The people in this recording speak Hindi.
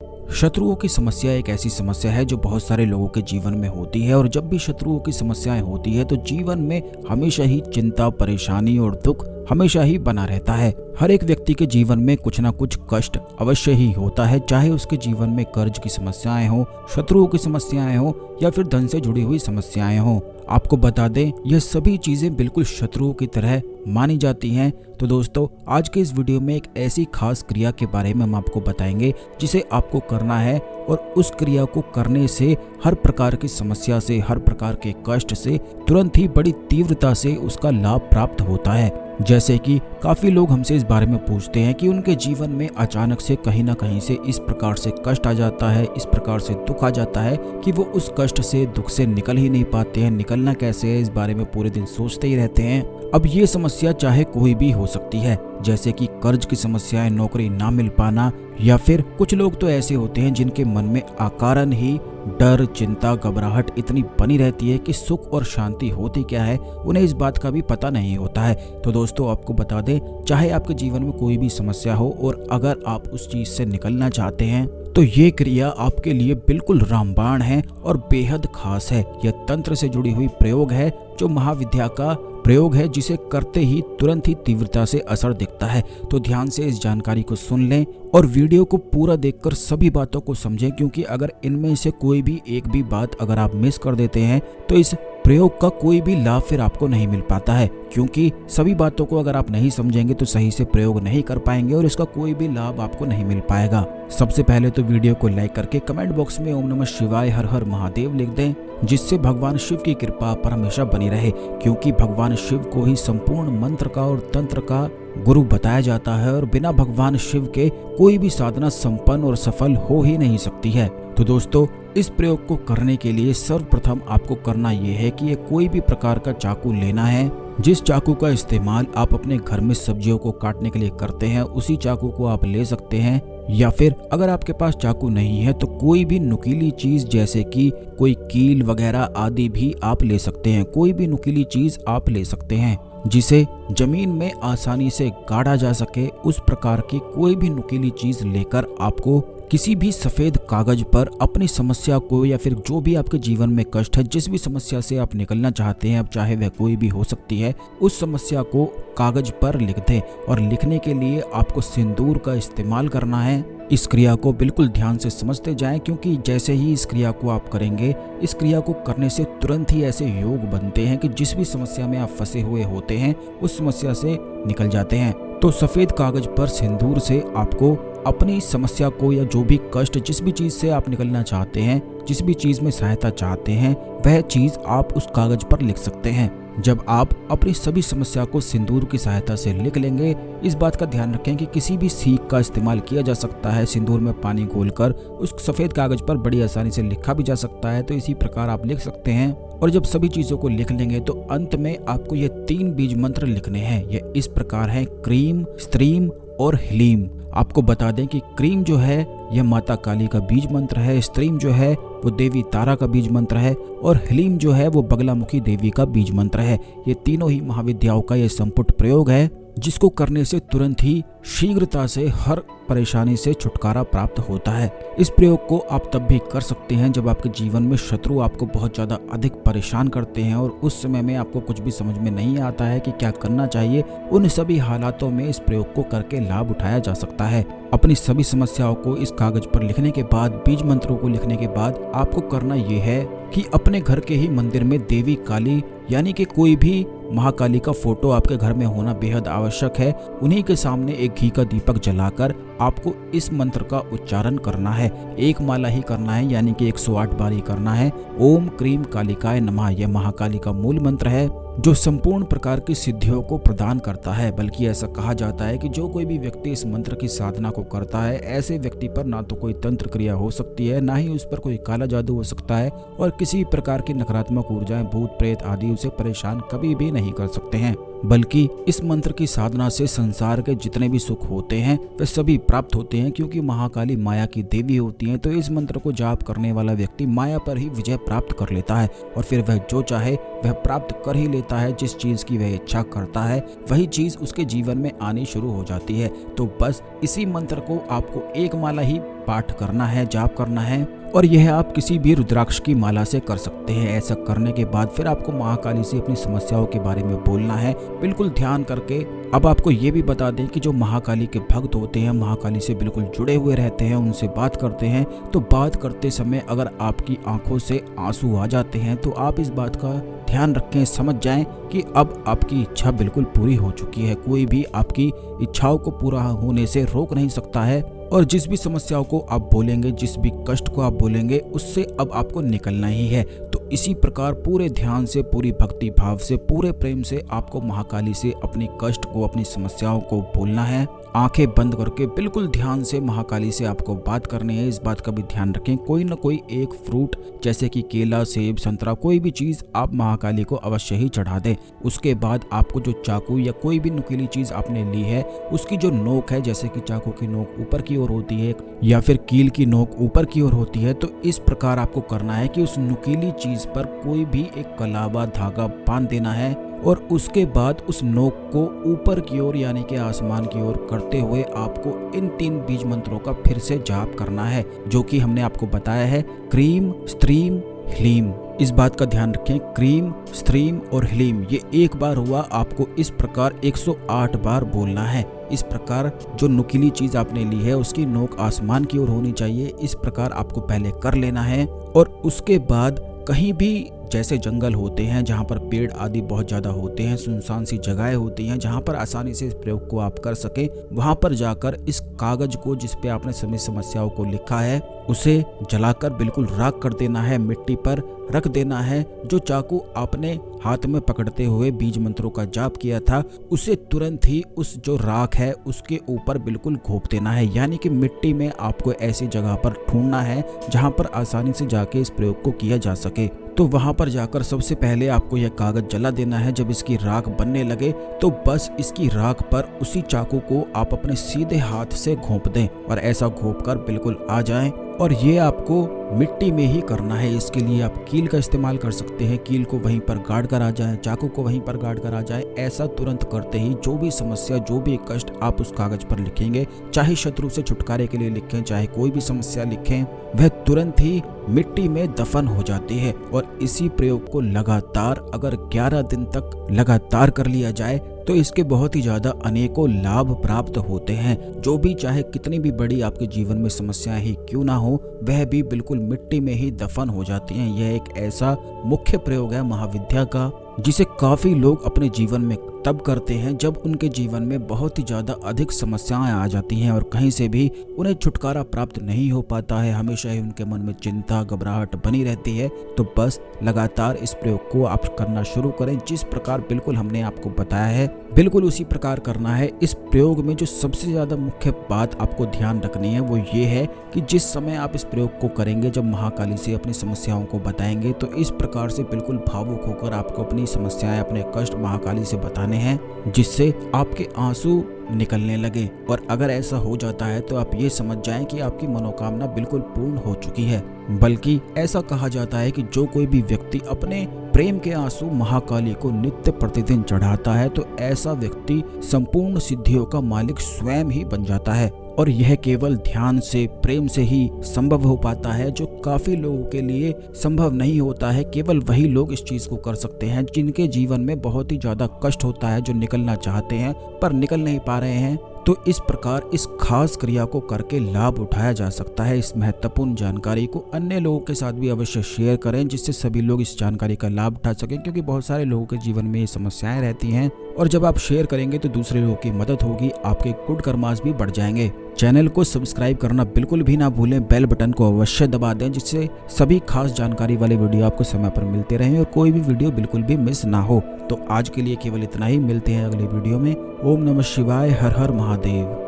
शत्रुओं की समस्या एक ऐसी समस्या है जो बहुत सारे लोगों के जीवन में होती है, और जब भी शत्रुओं की समस्याएं होती है तो जीवन में हमेशा ही चिंता, परेशानी और दुख हमेशा ही बना रहता है। हर एक व्यक्ति के जीवन में कुछ ना कुछ कष्ट अवश्य ही होता है, चाहे उसके जीवन में कर्ज की समस्याएं हो, शत्रुओं की समस्याएं हो या फिर धन से जुड़ी हुई समस्याएं हो। आपको बता दें, यह सभी चीजें बिल्कुल शत्रुओं की तरह मानी जाती हैं। तो दोस्तों, आज के इस वीडियो में एक ऐसी खास क्रिया के बारे में हम आपको बताएंगे जिसे आपको करना है, और उस क्रिया को करने से हर प्रकार की समस्या से, हर प्रकार के कष्ट से तुरंत ही बड़ी तीव्रता से उसका लाभ प्राप्त होता है। जैसे कि काफी लोग हमसे इस बारे में पूछते हैं कि उनके जीवन में अचानक से कहीं ना कहीं से इस प्रकार से कष्ट आ जाता है, इस प्रकार से दुख आ जाता है कि वो उस कष्ट से, दुख से निकल ही नहीं पाते हैं। निकलना कैसे है, इस बारे में पूरे दिन सोचते ही रहते हैं। अब ये समस्या चाहे कोई भी हो सकती है, जैसे कि कर्ज की समस्याएं, नौकरी ना मिल पाना, या फिर कुछ लोग तो ऐसे होते हैं जिनके मन में अकारण ही डर, चिंता, घबराहट इतनी बनी रहती है कि सुख और शांति होती क्या है उन्हें इस बात का भी पता नहीं होता है। तो दोस्तों, आपको बता दें, चाहे आपके जीवन में कोई भी समस्या हो और अगर आप उस चीज से निकलना चाहते हैं तो ये क्रिया आपके लिए बिल्कुल रामबाण है और बेहद खास है। यह तंत्र से जुड़ी हुई प्रयोग है, जो महाविद्या का प्रयोग है, जिसे करते ही तुरंत ही तीव्रता से असर दिखता है। तो ध्यान से इस जानकारी को सुन लें और वीडियो को पूरा देखकर सभी बातों को समझें, क्योंकि अगर इनमें से कोई भी एक भी बात अगर आप मिस कर देते हैं तो इस प्रयोग का कोई भी लाभ फिर आपको नहीं मिल पाता है। क्योंकि सभी बातों को अगर आप नहीं समझेंगे तो सही से प्रयोग नहीं कर पाएंगे और इसका कोई भी लाभ आपको नहीं मिल पाएगा। सबसे पहले तो वीडियो को लाइक करके कमेंट बॉक्स में ओम नमः शिवाय, हर हर महादेव लिख दें, जिससे भगवान शिव की कृपा पर हमेशा बनी रहे। क्योंकि भगवान शिव को ही संपूर्ण मंत्र का और तंत्र का गुरु बताया जाता है, और बिना भगवान शिव के कोई भी साधना संपन्न और सफल हो ही नहीं सकती है। तो दोस्तों, इस प्रयोग को करने के लिए सर्वप्रथम आपको करना यह है कि ये कोई भी प्रकार का चाकू लेना है। जिस चाकू का इस्तेमाल आप अपने घर में सब्जियों को काटने के लिए करते हैं, उसी चाकू को आप ले सकते हैं। या फिर अगर आपके पास चाकू नहीं है तो कोई भी नुकीली चीज, जैसे कि कोई कील वगैरह आदि भी आप ले सकते हैं। कोई भी नुकीली चीज आप ले सकते हैं जिसे जमीन में आसानी से गाड़ा जा सके। उस प्रकार की कोई भी नुकीली चीज लेकर आपको किसी भी सफेद कागज पर अपनी समस्या को, या फिर जो भी आपके जीवन में कष्ट है, जिस भी समस्या से आप निकलना चाहते हैं, अब चाहे वह कोई भी हो सकती है, उस समस्या को कागज पर लिख दें। और लिखने के लिए आपको सिंदूर का इस्तेमाल करना है। इस क्रिया को बिल्कुल ध्यान से समझते जाएं, क्योंकि जैसे ही इस क्रिया को आप करेंगे, इस क्रिया को करने से तुरंत ही ऐसे योग बनते हैं कि जिस भी समस्या में आप फंसे हुए होते हैं उस समस्या से निकल जाते हैं। तो सफेद कागज पर सिंदूर से आपको अपनी समस्या को, या जो भी कष्ट, जिस भी चीज से आप निकलना चाहते हैं, जिस भी चीज में सहायता चाहते हैं, वह चीज आप उस कागज पर लिख सकते हैं। जब आप अपनी सभी समस्या को सिंदूर की सहायता से लिख लेंगे, इस बात का ध्यान रखें कि किसी भी सीख का इस्तेमाल किया जा सकता है। सिंदूर में पानी घोलकर उस सफेद कागज पर बड़ी आसानी से लिखा भी जा सकता है। तो इसी प्रकार आप लिख सकते हैं। और जब सभी चीजों को लिख लेंगे तो अंत में आपको ये 3 बीज मंत्र लिखने हैं। ये इस प्रकार हैं: क्रीम, स्त्रीम और ह्लीम। आपको बता दें कि क्रीम जो है यह माता काली का बीज मंत्र है, स्त्रीम जो है वो देवी तारा का बीज मंत्र है, और ह्लीम जो है वो बगलामुखी देवी का बीज मंत्र है। ये तीनों ही महाविद्याओं का ये संपुट प्रयोग है, जिसको करने से तुरंत ही शीघ्रता से हर परेशानी से छुटकारा प्राप्त होता है। इस प्रयोग को आप तब भी कर सकते हैं जब आपके जीवन में शत्रु आपको बहुत ज्यादा अधिक परेशान करते हैं और उस समय में आपको कुछ भी समझ में नहीं आता है कि क्या करना चाहिए। उन सभी हालातों में इस प्रयोग को करके लाभ उठाया जा सकता है। अपनी सभी समस्याओं को इस कागज पर लिखने के बाद, बीज मंत्रों को लिखने के बाद आपको करना यह है कि अपने घर के ही मंदिर में देवी काली, यानी कि कोई भी महाकाली का फोटो आपके घर में होना बेहद आवश्यक है। उन्हीं के सामने एक घी का दीपक जलाकर आपको इस मंत्र का उच्चारण करना है। एक माला ही करना है, यानी कि 108 बार ही करना है। ओम क्रीम कालिकाय नमः, यह महाकाली का मूल मंत्र है, जो संपूर्ण प्रकार की सिद्धियों को प्रदान करता है। बल्कि ऐसा कहा जाता है कि जो कोई भी व्यक्ति इस मंत्र की साधना को करता है, ऐसे व्यक्ति पर ना तो कोई तंत्र क्रिया हो सकती है, ना ही उस पर कोई काला जादू हो सकता है, और किसी प्रकार की नकारात्मक ऊर्जाएं, भूत प्रेत आदि उसे परेशान कभी भी नहीं कर सकते हैं। बल्कि इस मंत्र की साधना से संसार के जितने भी सुख होते हैं वे सभी प्राप्त होते हैं, क्योंकि महाकाली माया की देवी होती हैं। तो इस मंत्र को जाप करने वाला व्यक्ति माया पर ही विजय प्राप्त कर लेता है और फिर वह जो चाहे वह प्राप्त कर ही लेता है। जिस चीज की वह इच्छा करता है वही चीज उसके जीवन में आनी शुरू हो जाती है। तो बस इसी मंत्र को आपको एक माला ही पाठ करना है, जाप करना है, और यह आप किसी भी रुद्राक्ष की माला से कर सकते हैं। ऐसा करने के बाद फिर आपको महाकाली से अपनी समस्याओं के बारे में बोलना है, बिल्कुल ध्यान करके। अब आपको ये भी बता दें कि जो महाकाली के भक्त होते हैं, महाकाली से बिल्कुल जुड़े हुए रहते हैं, उनसे बात करते हैं, तो बात करते समय अगर आपकी आंखों से आंसू आ जाते हैं तो आप इस बात का ध्यान रखें, समझ जाएं कि अब आपकी इच्छा बिल्कुल पूरी हो चुकी है। कोई भी आपकी इच्छाओं को पूरा होने से रोक नहीं सकता है, और जिस भी समस्याओं को आप बोलेंगे, जिस भी कष्ट को आप बोलेंगे, उससे अब आपको निकलना ही है। तो इसी प्रकार पूरे ध्यान से, पूरी भक्ति भाव से, पूरे प्रेम से आपको महाकाली से अपने कष्ट को, अपनी समस्याओं को बोलना है। आंखें बंद करके बिल्कुल ध्यान से महाकाली से आपको बात करनी है। इस बात का भी ध्यान रखें, कोई न कोई एक फ्रूट जैसे कि केला, सेब, संतरा, कोई भी चीज आप महाकाली को अवश्य ही चढ़ा दें। उसके बाद आपको जो चाकू या कोई भी नुकीली चीज आपने ली है, उसकी जो नोक है, जैसे कि चाकू की नोक ऊपर की ओर होती है या फिर कील की नोक ऊपर की ओर होती है, तो इस प्रकार आपको करना है कि उस नुकीली चीज पर कोई भी एक कलावा धागा बांध देना है, और उसके बाद उस नोक को ऊपर की ओर यानी कि आसमान की ओर करते हुए आपको इन 3 बीज मंत्रों का फिर से जाप करना है, जो कि हमने आपको बताया है, क्रीम, स्त्रीम, ह्लीम। इस बात का ध्यान रखें, क्रीम, स्त्रीम और ह्लीम, ये एक बार हुआ, आपको इस प्रकार 108 बार बोलना है। इस प्रकार जो नुकीली चीज आपने ली है उसकी नोक आसमान की ओर होनी चाहिए। इस प्रकार आपको पहले कर लेना है, और उसके बाद कहीं भी जैसे जंगल होते हैं जहाँ पर पेड़ आदि बहुत ज्यादा होते हैं, सुनसान सी जगहें होती हैं जहाँ पर आसानी से इस प्रयोग को आप कर सके, वहाँ पर जाकर इस कागज को जिस पे आपने सभी समस्याओं को लिखा है उसे जलाकर बिल्कुल राख कर देना है, मिट्टी पर रख देना है। जो चाकू आपने हाथ में पकड़ते हुए बीज मंत्रों का जाप किया था, उसे तुरंत ही उस जो राख है उसके ऊपर बिल्कुल घोंप देना है, यानी कि मिट्टी में आपको ऐसी जगह पर ढूंढना है जहां पर आसानी से जाके इस प्रयोग को किया जा सके। तो वहां पर जाकर सबसे पहले आपको यह कागज जला देना है। जब इसकी राख बनने लगे तो बस इसकी राख पर उसी चाकू को आप अपने सीधे हाथ से घोंप दें, और ऐसा घोंप कर बिल्कुल आ जाएं। और ये आपको मिट्टी में ही करना है। इसके लिए आप कील का इस्तेमाल कर सकते हैं, कील को वहीं पर गाड़ कर आ जाए, चाकू को वहीं पर गाड़ कर आ जाए। ऐसा तुरंत करते ही जो भी समस्या, जो भी कष्ट आप उस कागज पर लिखेंगे, चाहे शत्रु से छुटकारे के लिए लिखें, चाहे कोई भी समस्या लिखें, वह तुरंत ही मिट्टी में दफन हो जाती है। और इसी प्रयोग को लगातार अगर 11 दिन तक लगातार कर लिया जाए तो इसके बहुत ही ज्यादा अनेकों लाभ प्राप्त होते हैं। जो भी चाहे कितनी भी बड़ी आपके जीवन में समस्याएं ही क्यों ना हो, वह भी बिल्कुल मिट्टी में ही दफन हो जाती हैं। यह एक ऐसा मुख्य प्रयोग है महाविद्या का, जिसे काफी लोग अपने जीवन में तब करते हैं जब उनके जीवन में बहुत ही ज्यादा अधिक समस्याएं आ जाती हैं और कहीं से भी उन्हें छुटकारा प्राप्त नहीं हो पाता है। हमेशा ही उनके मन में चिंता, घबराहट बनी रहती है। तो बस लगातार इस प्रयोग को आप करना शुरू करें। जिस प्रकार बिल्कुल हमने आपको बताया है, बिल्कुल उसी प्रकार करना है। इस प्रयोग में जो सबसे ज्यादा मुख्य बात आपको ध्यान रखनी है वो ये है कि जिस समय आप इस प्रयोग को करेंगे, जब महाकाली से अपनी समस्याओं को बताएंगे, तो इस प्रकार से बिल्कुल भावुक होकर आपको अपनी समस्याएं, अपने कष्ट महाकाली से बताने हैं, जिससे आपके आंसू निकलने लगे। और अगर ऐसा हो जाता है तो आप ये समझ जाएं कि आपकी मनोकामना बिल्कुल पूर्ण हो चुकी है। बल्कि ऐसा कहा जाता है कि जो कोई भी व्यक्ति अपने प्रेम के आंसू महाकाली को नित्य प्रतिदिन चढ़ाता है, तो ऐसा व्यक्ति संपूर्ण सिद्धियों का मालिक स्वयं ही बन जाता है। और यह केवल ध्यान से, प्रेम से ही संभव हो पाता है, जो काफी लोगों के लिए संभव नहीं होता है। केवल वही लोग इस चीज को कर सकते हैं जिनके जीवन में बहुत ही ज्यादा कष्ट होता है, जो निकलना चाहते हैं पर निकल नहीं पा रहे हैं। तो इस प्रकार इस खास क्रिया को करके लाभ उठाया जा सकता है। इस महत्वपूर्ण जानकारी को अन्य लोगों के साथ भी अवश्य शेयर करें, जिससे सभी लोग इस जानकारी का लाभ उठा सकें, क्योंकि बहुत सारे लोगों के जीवन में ये समस्याएं रहती हैं। और जब आप शेयर करेंगे तो दूसरे लोगों की मदद होगी, आपके गुड कर्मास भी बढ़ जाएंगे। चैनल को सब्सक्राइब करना बिल्कुल भी ना भूलें, बेल बटन को अवश्य दबा दें, जिससे सभी खास जानकारी वाले वीडियो आपको समय पर मिलते रहें और कोई भी वीडियो बिल्कुल भी मिस ना हो। तो आज के लिए केवल इतना ही, मिलते हैं अगले वीडियो में। ओम नमः शिवाय, हर हर महादेव।